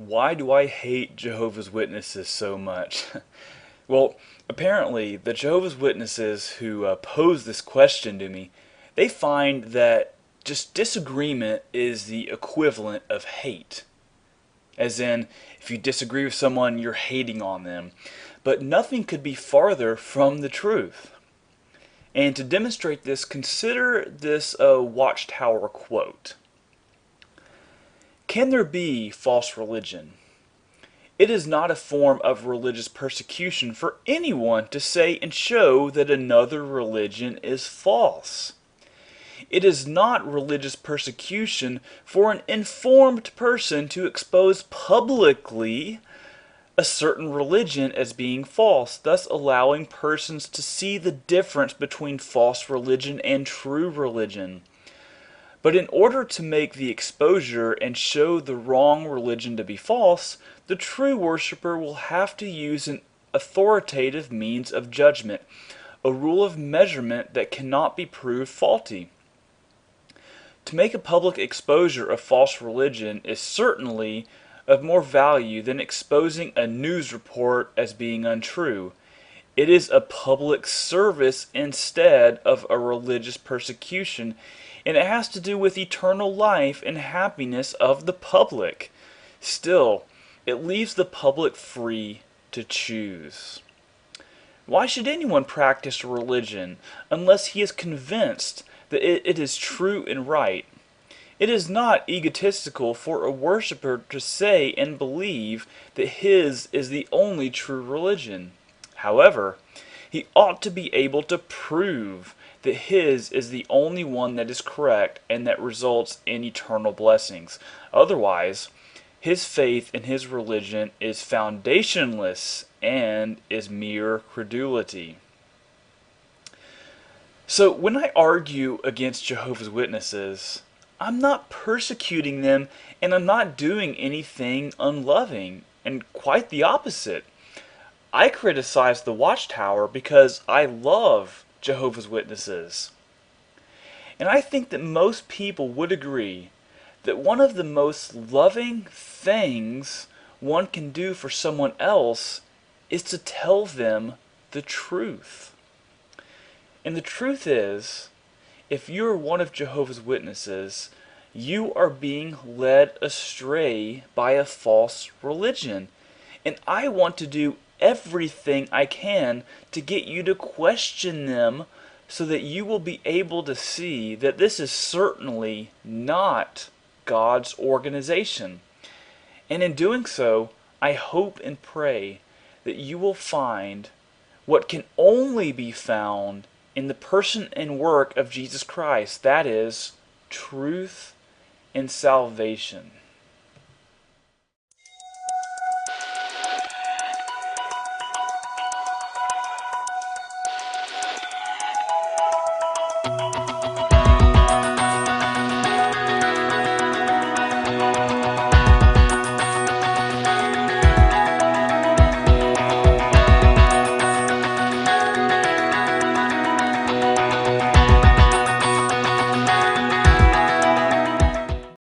Why do I hate Jehovah's Witnesses so much? Well, apparently, the Jehovah's Witnesses who pose this question to me, they find that just disagreement is the equivalent of hate. As in, if you disagree with someone, you're hating on them. But nothing could be farther from the truth. And to demonstrate this, consider this Watchtower quote. Can there be false religion? It is not a form of religious persecution for anyone to say and show that another religion is false. It is not religious persecution for an informed person to expose publicly a certain religion as being false, thus allowing persons to see the difference between false religion and true religion. But in order to make the exposure and show the wrong religion to be false, the true worshiper will have to use an authoritative means of judgment, a rule of measurement that cannot be proved faulty. To make a public exposure of false religion is certainly of more value than exposing a news report as being untrue. It is a public service instead of a religious persecution, and it has to do with eternal life and happiness of the public. Still, it leaves the public free to choose. Why should anyone practice religion unless he is convinced that it is true and right? It is not egotistical for a worshiper to say and believe that his is the only true religion. However, he ought to be able to prove that his is the only one that is correct and that results in eternal blessings. Otherwise, his faith in his religion is foundationless and is mere credulity. So when I argue against Jehovah's Witnesses, I'm not persecuting them and I'm not doing anything unloving, and quite the opposite. I criticize the Watchtower because I love Jehovah's Witnesses. And I think that most people would agree that one of the most loving things one can do for someone else is to tell them the truth. And the truth is, if you're one of Jehovah's Witnesses, you are being led astray by a false religion. And I want to do everything I can to get you to question them so that you will be able to see that this is certainly not God's organization. And in doing so, I hope and pray that you will find what can only be found in the person and work of Jesus Christ, that is, truth and salvation.